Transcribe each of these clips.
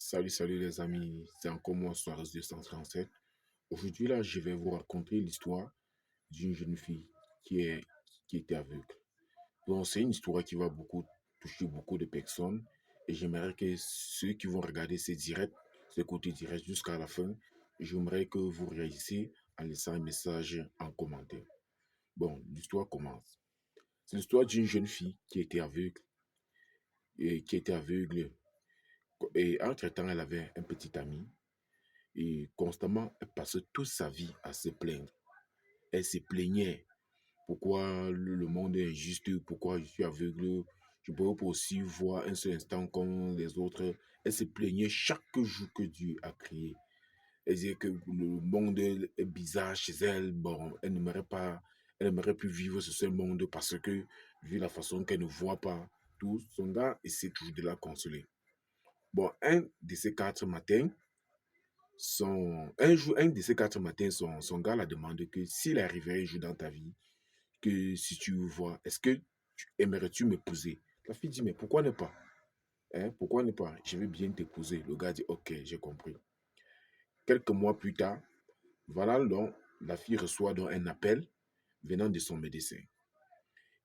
Salut les amis, c'est encore moi, Soares 237. Aujourd'hui là, je vais vous raconter l'histoire d'une jeune fille qui, est, qui était aveugle. Donc c'est une histoire qui va toucher beaucoup de personnes et j'aimerais que ceux qui vont regarder ce côté direct jusqu'à la fin, j'aimerais que vous réagissez en laissant un message en commentaire. Bon, l'histoire commence. C'est l'histoire d'une jeune fille qui était aveugle et entre-temps elle avait un petit ami. Et constamment, elle passait toute sa vie à se plaindre. Elle se plaignait. Pourquoi le monde est injuste? Pourquoi je suis aveugle? Je ne peux pas aussi voir un seul instant comme les autres. Elle se plaignait chaque jour que Dieu a créé. Elle disait que le monde est bizarre chez elle. Bon, elle n'aimerait plus vivre ce seul monde parce que, vu la façon qu'elle ne voit pas tout, son gars essaie toujours de la consoler. Bon, un de ces 4 matins, son gars la demande que s'il arriverait un jour dans ta vie, que si tu veux voir, est-ce que aimerais-tu m'épouser? La fille dit, mais pourquoi ne pas? Hein, pourquoi ne pas? Je vais bien t'épouser. Le gars dit, ok, j'ai compris. Quelques mois plus tard, voilà donc, la fille reçoit donc un appel venant de son médecin.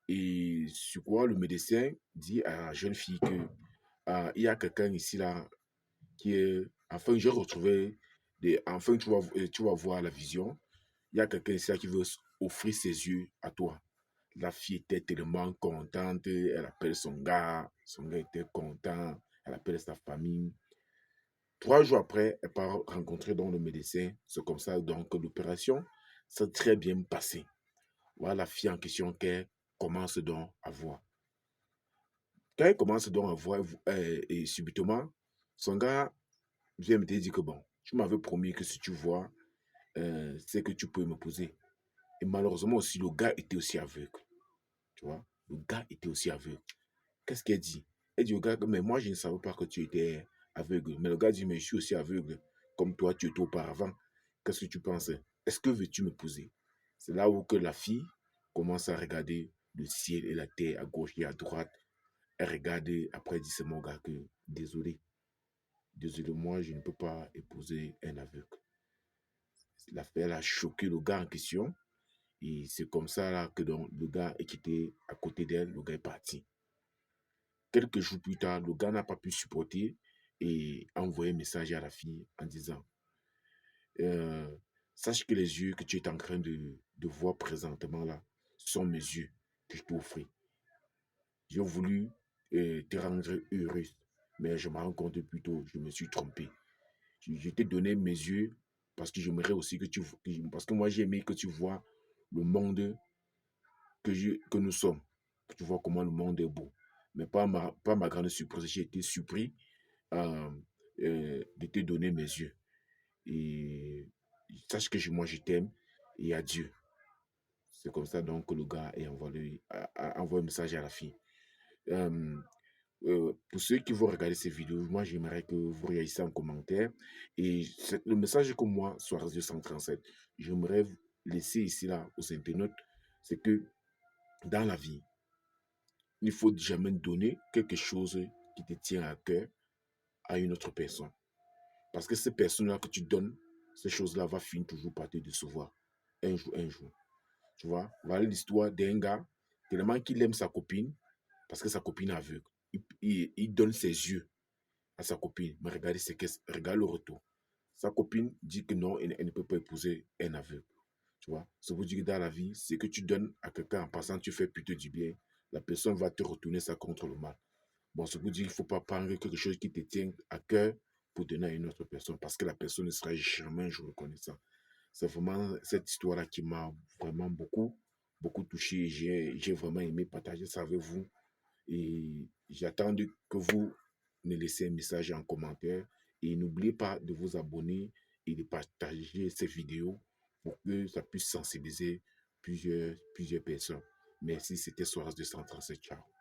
Et sur quoi le médecin dit à la jeune fille que il y a quelqu'un ici là qui est, enfin, j'ai retrouvé enfin, tu vas voir la vision. Il y a quelqu'un ici qui veut offrir ses yeux à toi. La fille était tellement contente, elle appelle son gars était content, elle appelle sa famille. 3 jours après, elle part rencontrer donc le médecin. C'est comme ça donc que l'opération s'est très bien passée. Voilà la fille en question qu'elle commence donc à voir. Quand elle commence donc à voir, et subitement, son gars vient me dire que bon, tu m'avais promis que si tu vois, c'est que tu peux me poser. Et malheureusement aussi, le gars était aussi aveugle. Tu vois, le gars était aussi aveugle. Qu'est-ce qu'elle dit? Elle dit au gars, mais moi, je ne savais pas que tu étais aveugle. Mais le gars dit, mais je suis aussi aveugle, comme toi, tu étais auparavant. Qu'est-ce que tu penses? Est-ce que veux-tu m'épouser? C'est là où que la fille commence à regarder le ciel et la terre à gauche et à droite. Elle regarde, après elle dit, c'est mon gars que, désolé, moi, je ne peux pas épouser un aveugle. L'affaire a choqué le gars en question. Et c'est comme ça là, que donc, le gars est quitté à côté d'elle, le gars est parti. Quelques jours plus tard, le gars n'a pas pu supporter et a envoyé un message à la fille en disant euh, sache que les yeux que tu es en train de voir présentement là sont mes yeux que je t'ai offert. J'ai voulu te rendre heureuse, mais je me rends compte plutôt, je me suis trompé. Je t'ai donné mes yeux parce que j'aimerais aussi parce que moi j'ai aimé que tu vois le monde que nous sommes. Que tu vois comment le monde est beau. Mais pas ma grande surprise, j'ai été surpris euh, de te donner mes yeux. Et sache que moi je t'aime et adieu. C'est comme ça donc que le gars a envoyé un message à la fille. Euh, pour ceux qui vont regarder ces vidéos, moi j'aimerais que vous réagissez en commentaire. Et le message que moi, Soares 237, j'aimerais laisser ici là aux internautes, c'est que dans la vie, il ne faut jamais donner quelque chose qui te tient à cœur à une autre personne. Parce que ces personnes-là que tu donnes, ces choses-là vont finir toujours par te décevoir. Un jour. Tu vois, voilà l'histoire d'un gars, tellement qu'il aime sa copine, parce que sa copine est aveugle. Il donne ses yeux à sa copine. Mais regardez, regarde le retour. Sa copine dit que non, elle ne peut pas épouser un aveugle. Tu vois, ça veut dire que dans la vie, c'est que tu donnes à quelqu'un en passant, tu fais plutôt du bien. La personne va te retourner ça contre le mal. Bon, ça veut dire qu'il ne faut pas prendre quelque chose qui te tient à cœur pour donner à une autre personne parce que la personne ne sera jamais un jour reconnaissant. C'est vraiment cette histoire-là qui m'a vraiment beaucoup touché. J'ai vraiment aimé partager ça avec vous. Et j'attends que vous me laissez un message en commentaire. Et n'oubliez pas de vous abonner et de partager ces vidéos pour que ça puisse sensibiliser plusieurs personnes. Merci, c'était Soares 237. Ciao.